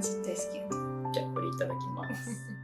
絶対好きだと思う。じゃあこれいただきます。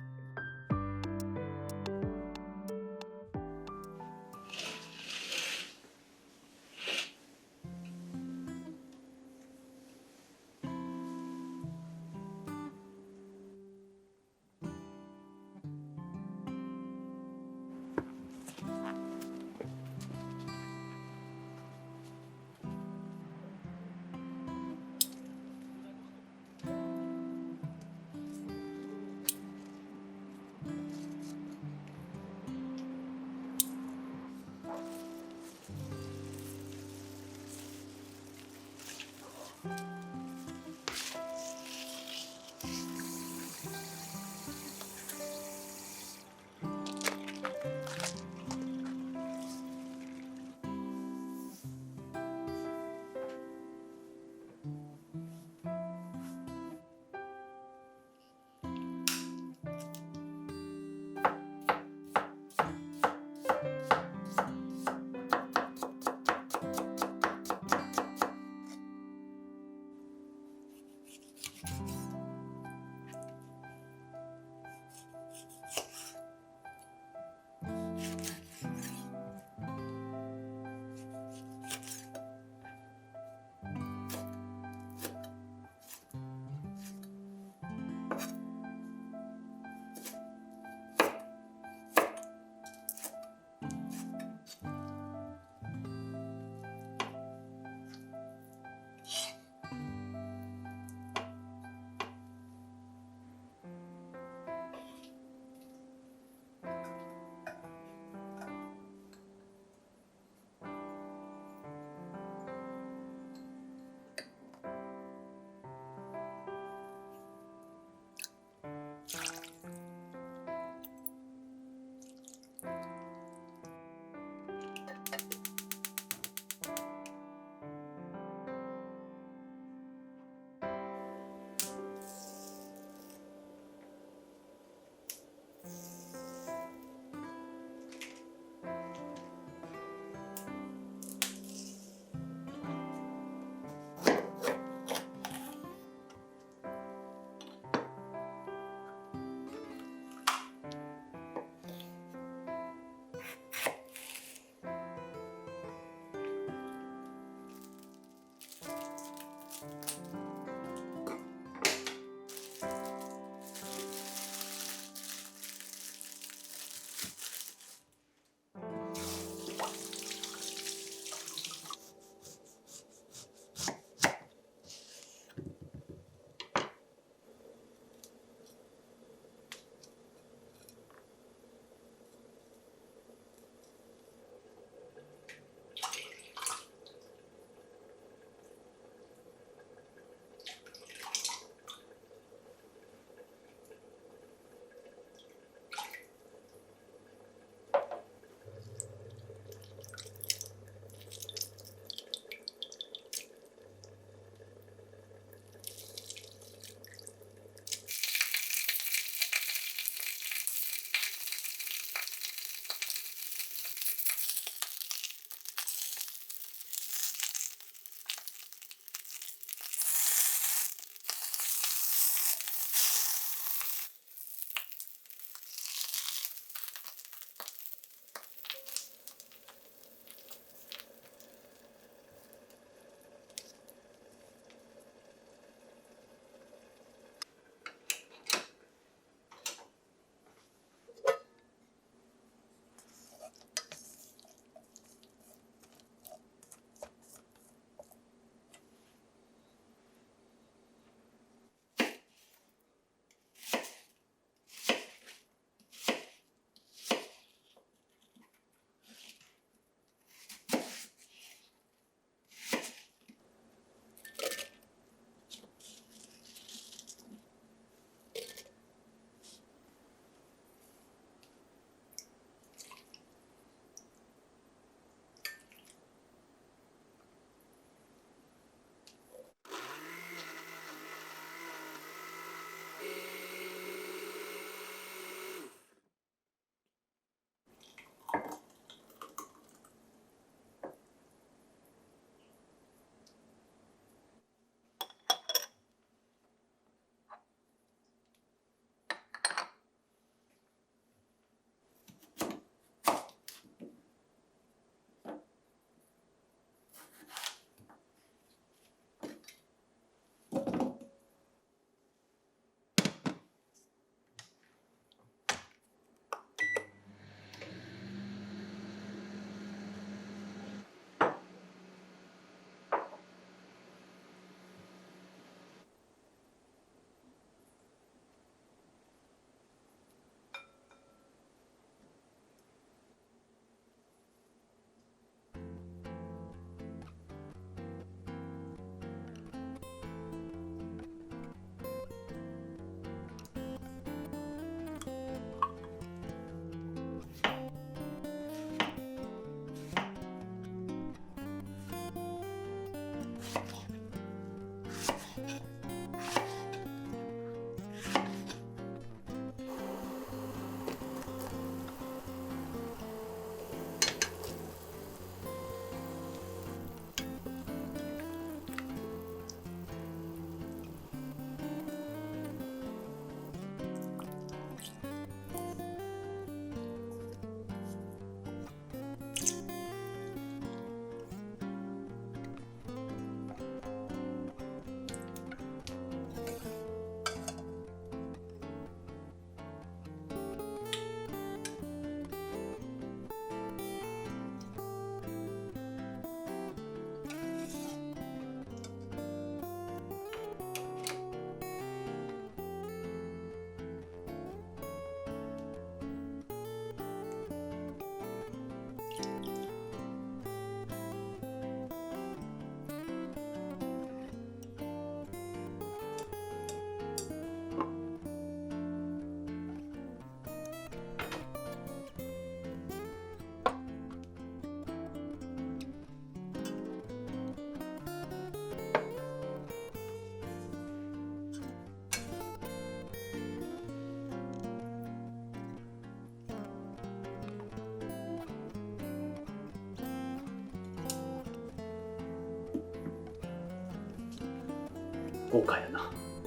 豪華やな。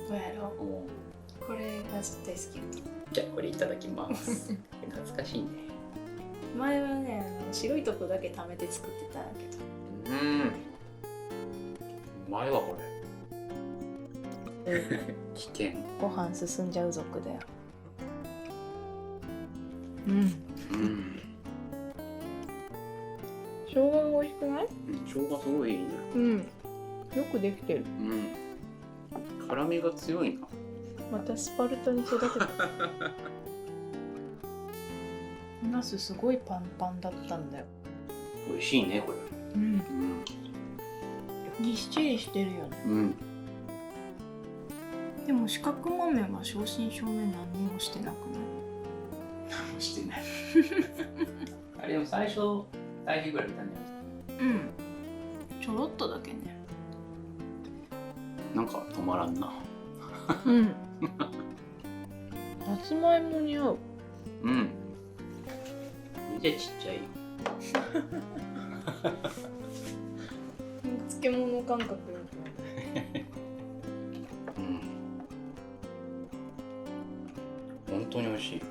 どうやろおう。これが絶対好きやった。じゃあこれいただきます懐かしいね。前はね白いとこだけ貯めて作ってたんだけど。うまいわこれ危険。ご飯進んじゃう族だよ。生姜が美味しくない？生姜すごいいいね。よくできてる。辛みが強いな。またスパルタに育てた。ナスすごいパンパンだったんだよ。美味しいねこれ。ぎっしりしてるよね。でも四角豆は正真正銘何にもしてなくない？何もしてないあれでも最初大変ぐらい見たんじゃないですか。ちょろっとだけね。なんか止まらんな。さつまいもに合う。めっちゃちっちゃいよ漬物感覚。本当に美味しい。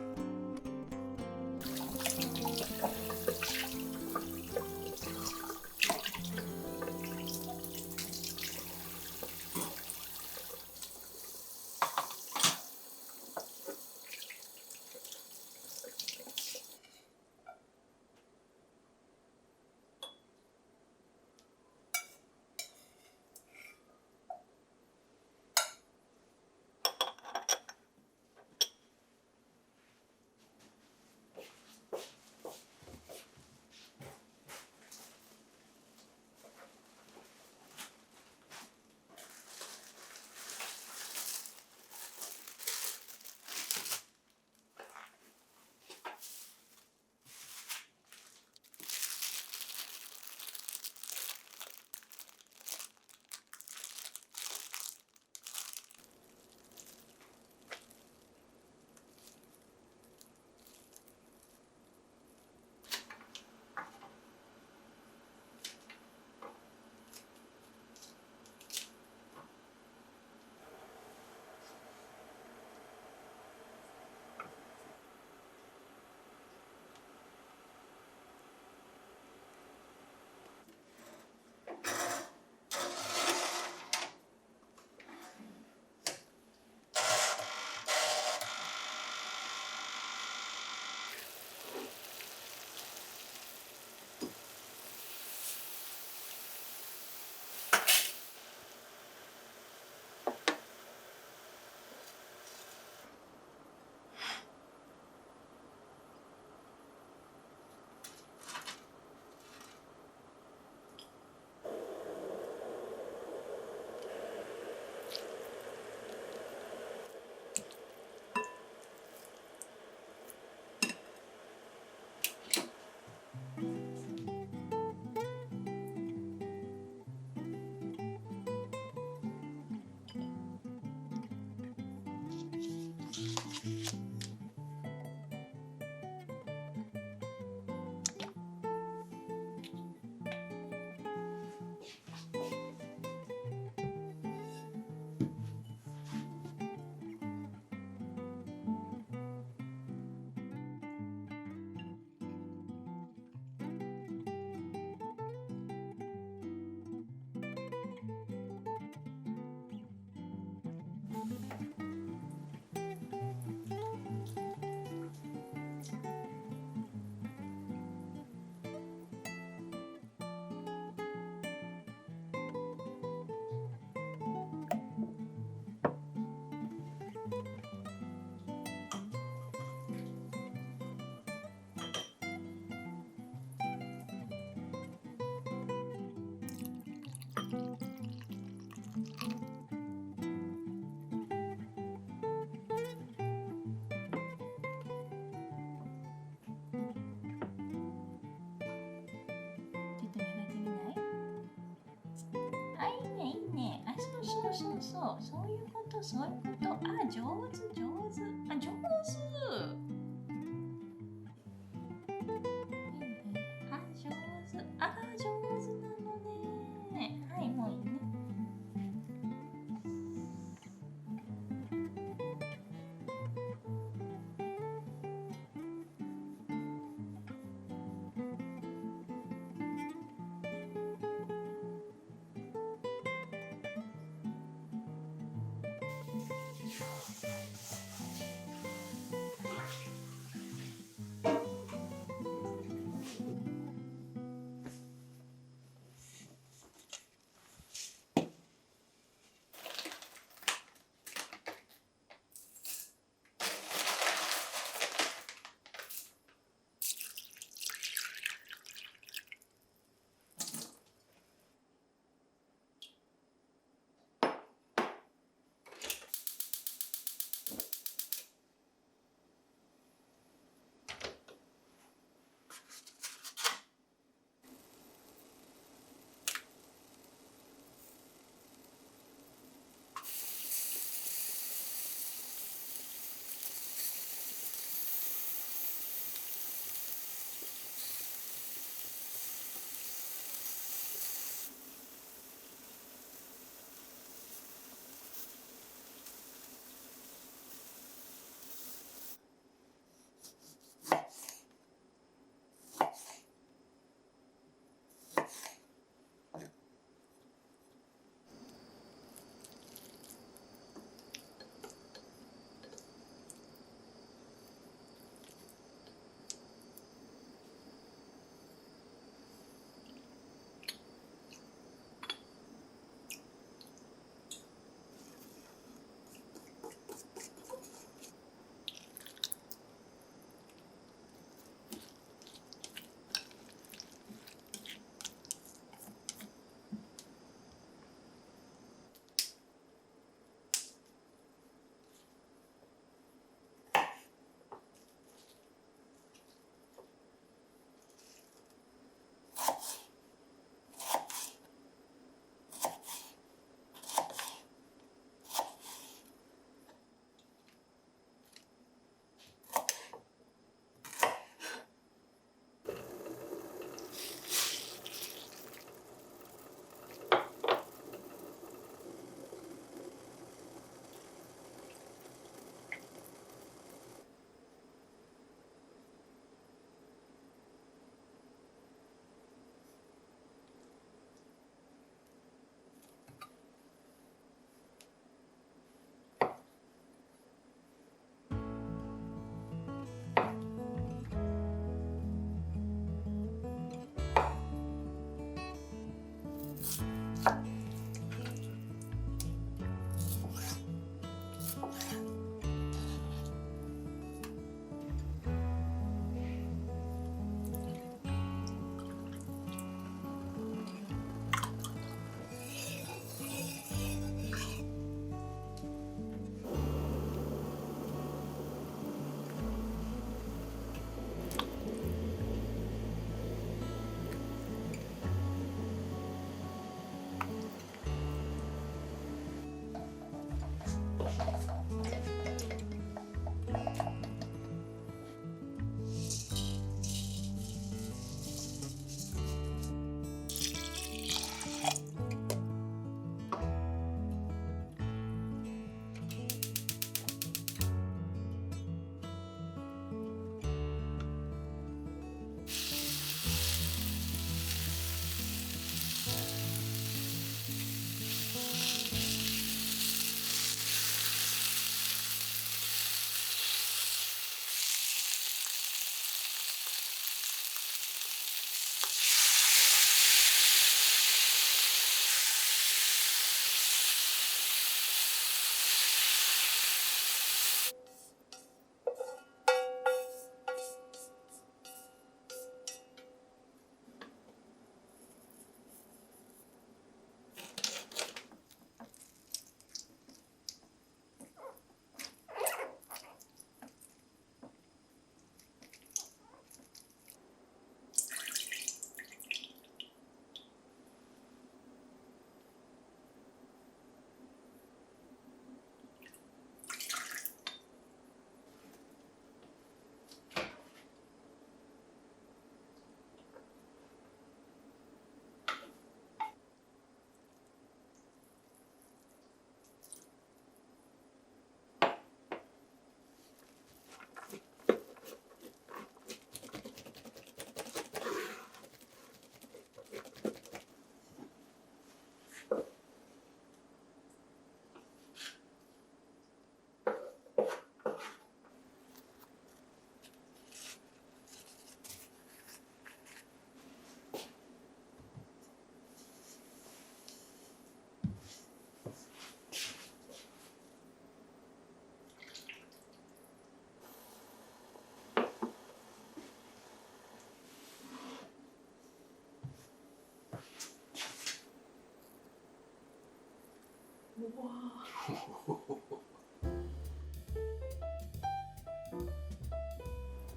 そういうこと。あ、上手。あ、上手。上手なのね。はい、もういいね。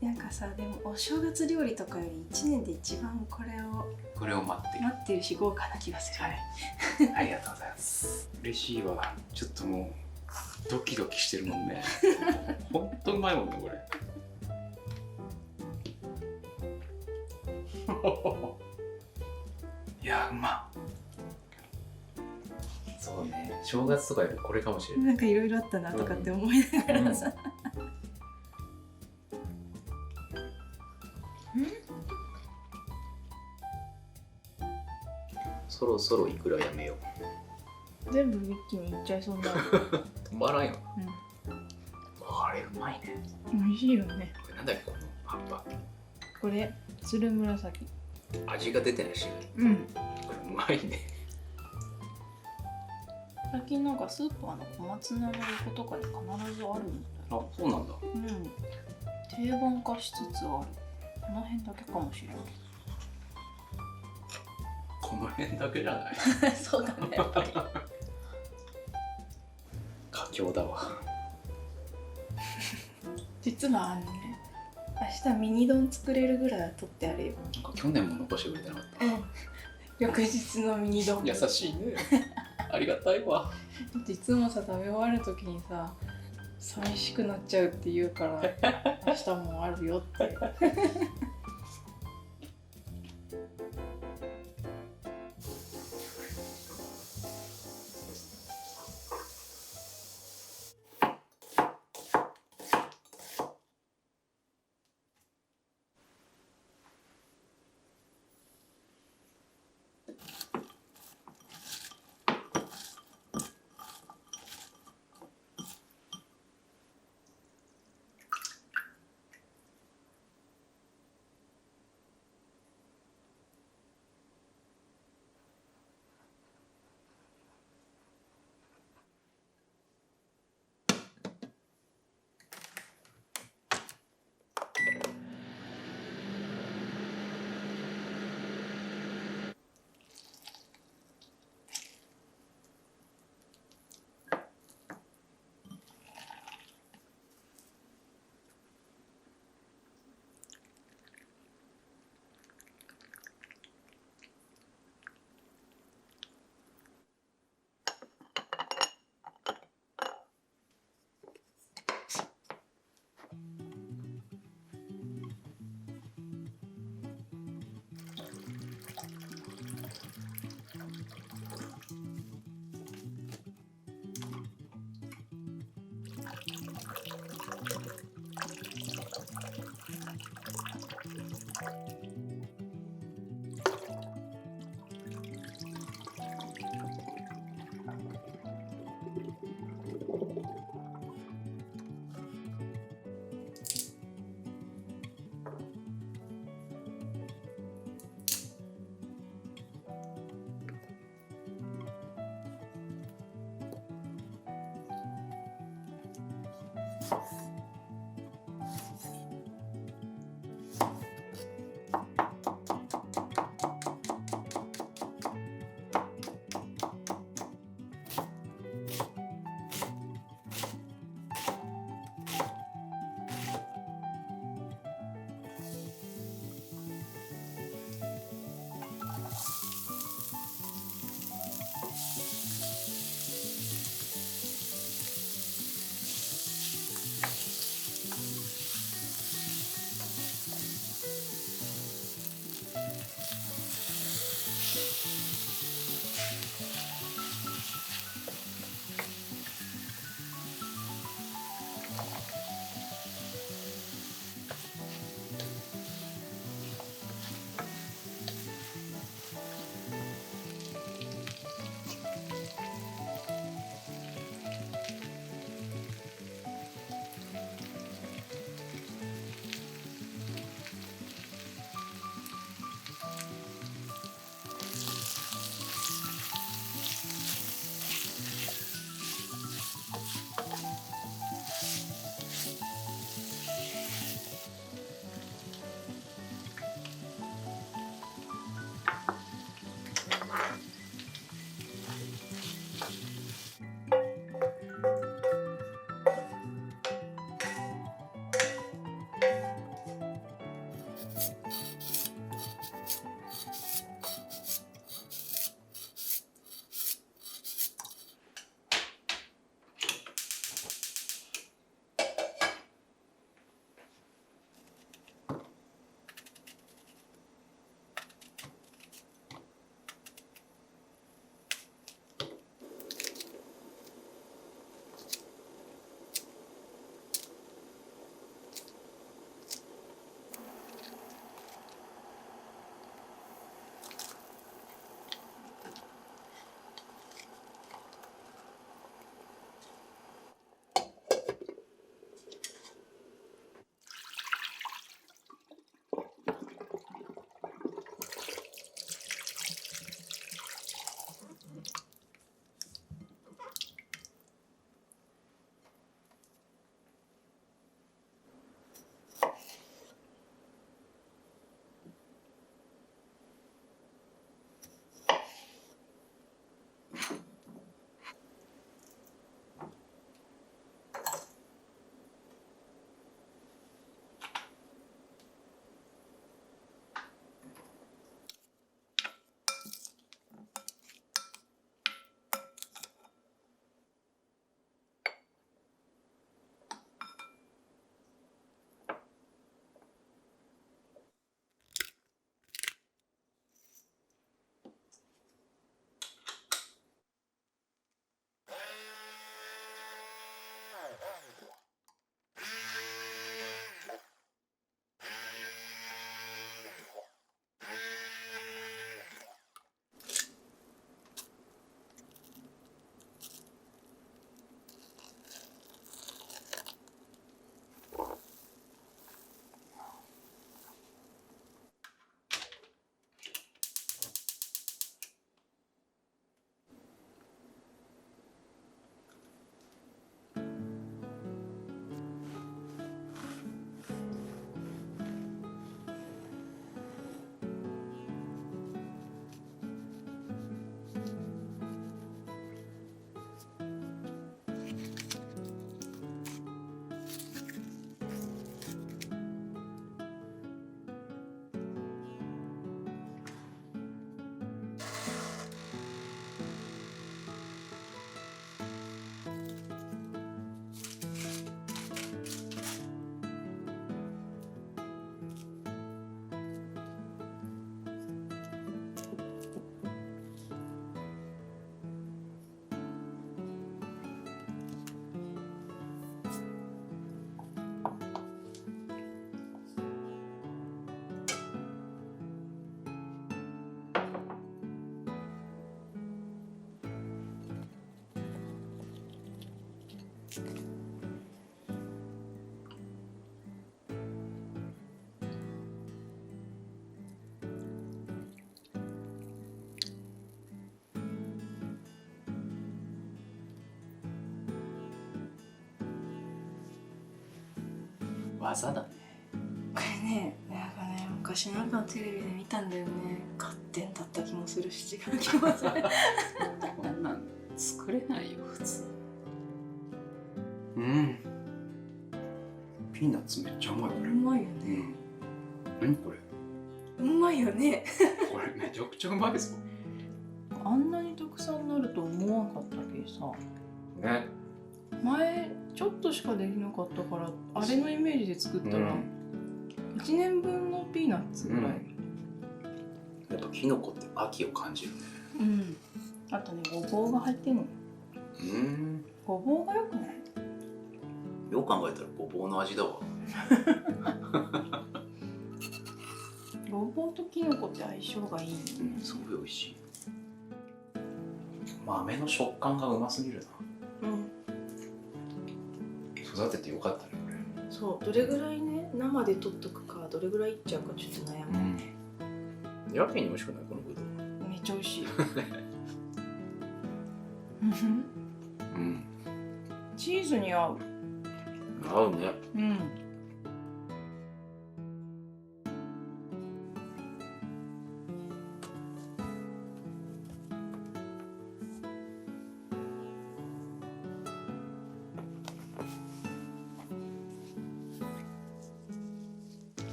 なんかさ、でもお正月料理とかより1年で一番これを待ってる。待ってるし豪華な気がする。はい、ありがとうございます。嬉しいわ。ちょっともうドキドキしてるもんね。ほんとうまいもんねこれ。いやうまっ。そうね、正月とかよりこれかもしれない。なんかいろいろあったなとかって思いながらさ、そろそろいくらやめよ全部一気にいっちゃいそうになる。う。止まらんよ。あれうまいね。美味しいよね。これなんだっけこの葉っぱ。これつるむらさき。味が出てないし。うん。これうまいね。最近なんかスーパーの小松菜の横とかに必ずあるんだよ。あ、そうなんだ。うん。定番化しつつある。この辺だけかもしれない。この辺だけじゃない。そうだね、やっぱり。佳境だわ。実は明日ミニ丼作れるぐらいは取ってあるよ。なんか去年も残してくれてなかっ翌日のミニ丼。た。優しいね。ありがたいわ。実もさ、食べ終わる時にさ、寂しくなっちゃうって言うから明日もあるよって技だね。これね、なんかね、昔なんかのテレビで見たんだよね。合点だった気もするし、違う気もする。こんなん作れないよ普通。うん。ピーナッツめっちゃうまいこれ。うまいよね。うん。何これ。うまいよね。これめちゃくちゃうまいぞ。あんなにたくさんなると思わんかったけどさ。ね。前ちょっとしかできなかったから、あれのイメージで作ったら、1年分のピーナッツぐらい。やっぱキノコって秋を感じるね。うん。あとね、ごぼうが入ってんの。ごぼうがよくない？よく考えたらごぼうの味だわ。ごぼうとキノコって相性がいいね。うん、すごい美味しい。豆の食感がうますぎるな。うん。育ててよかったねこれ。そう、どれぐらいね、生で取っとくか、どれぐらいいっちゃうかちょっと悩むね。やけに美味しくないこのぶどう。めっちゃ美味しい。うん。チーズに合う。合うね。うん。